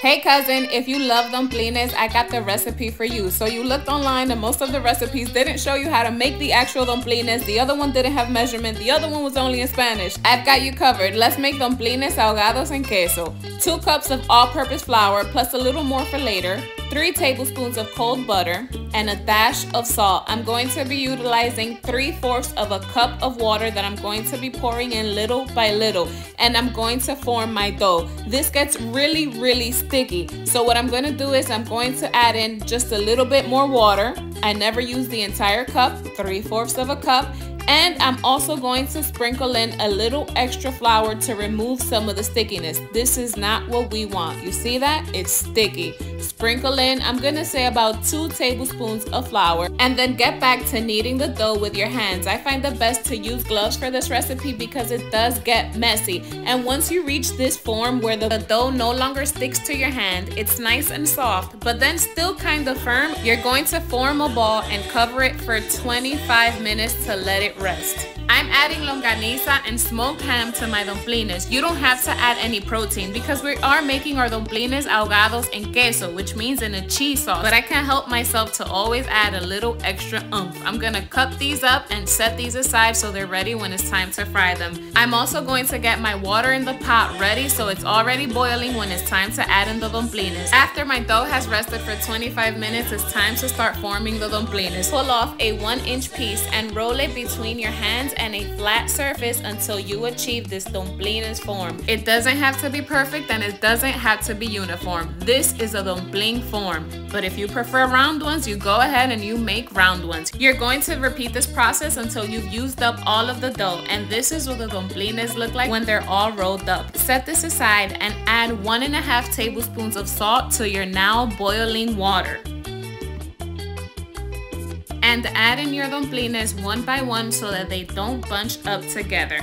Hey cousin, if you love dumplings, I got the recipe for you. So you looked online and most of the recipes didn't show you how to make the actual dumplings. The other one didn't have measurement. The other one was only in Spanish. I've got you covered. Let's make dumplings, ahogados, and queso. 2 cups of all-purpose flour plus a little more for later. 3 tablespoons of cold butter and a dash of salt. I'm going to be utilizing 3/4 of a cup of water that I'm going to be pouring in little by little, and I'm going to form my dough. This gets really sticky, so what I'm going to do is I'm going to add in just a little bit more water. I never use the entire cup, 3/4 of a cup. And I'm also going to sprinkle in a little extra flour to remove some of the stickiness. This is not what we want. You see that? It's sticky. Sprinkle in, I'm gonna say about 2 tablespoons of flour, and then get back to kneading the dough with your hands. I find it best to use gloves for this recipe because it does get messy. And once you reach this form where the dough no longer sticks to your hand, it's nice and soft, but then still kind of firm, you're going to form a ball and cover it for 25 minutes to let it rest. I'm adding longaniza and smoked ham to my dumplings. You don't have to add any protein because we are making our dumplings, ahogados, and queso, which means in a cheese sauce. But I can't help myself to always add a little extra oomph. I'm gonna cut these up and set these aside so they're ready when it's time to fry them. I'm also going to get my water in the pot ready so it's already boiling when it's time to add in the dumplings. After my dough has rested for 25 minutes, it's time to start forming the dumplings. Pull off a 1-inch piece and roll it between your hands and a flat surface until you achieve this dumplings form. It doesn't have to be perfect and it doesn't have to be uniform. This is a dumpling form, but if you prefer round ones, you go ahead and you make round ones. You're going to repeat this process until you've used up all of the dough, and this is what the dumplings look like when they're all rolled up. Set this aside and add 1.5 tablespoons of salt to your now boiling water. And add in your dumplings one by one so that they don't bunch up together.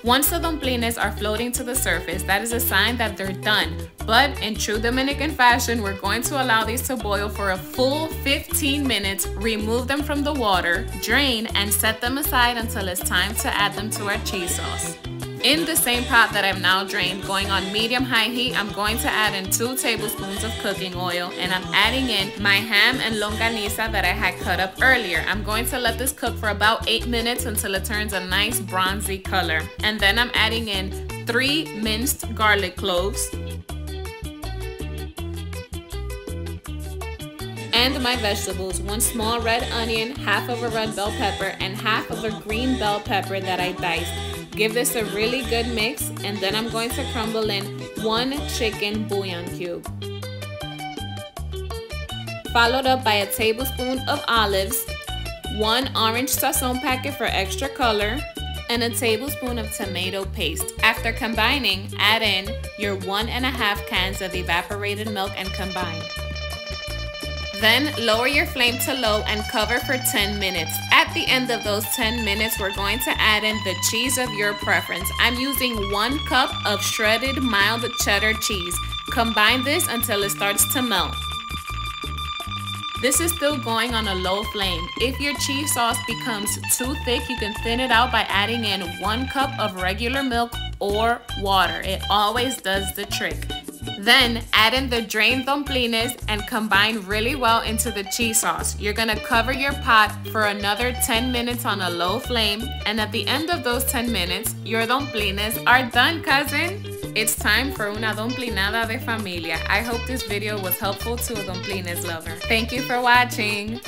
Once the dumplings are floating to the surface, that is a sign that they're done. But in true Dominican fashion, we're going to allow these to boil for a full 15 minutes, remove them from the water, drain, and set them aside until it's time to add them to our cheese sauce. In the same pot that I've now drained, going on medium-high heat, I'm going to add in 2 tablespoons of cooking oil, and I'm adding in my ham and longaniza that I had cut up earlier. I'm going to let this cook for about 8 minutes until it turns a nice bronzy color. And then I'm adding in 3 minced garlic cloves, and my vegetables, 1 small red onion, half of a red bell pepper, and half of a green bell pepper that I diced. Give this a really good mix, and then I'm going to crumble in 1 chicken bouillon cube, followed up by a tablespoon of olives, 1 orange sazon packet for extra color, and a tablespoon of tomato paste. After combining, add in your 1.5 cans of evaporated milk and combine. Then lower your flame to low and cover for 10 minutes. At the end of those 10 minutes, we're going to add in the cheese of your preference. I'm using 1 cup of shredded mild cheddar cheese. Combine this until it starts to melt. This is still going on a low flame. If your cheese sauce becomes too thick, you can thin it out by adding in 1 cup of regular milk or water. It always does the trick. Then add in the drained dumplings and combine really well into the cheese sauce. You're gonna cover your pot for another 10 minutes on a low flame, and at the end of those 10 minutes, your dumplings are done, cousin. It's time for una dumplinada de familia. I hope this video was helpful to a dumplings lover. Thank you for watching.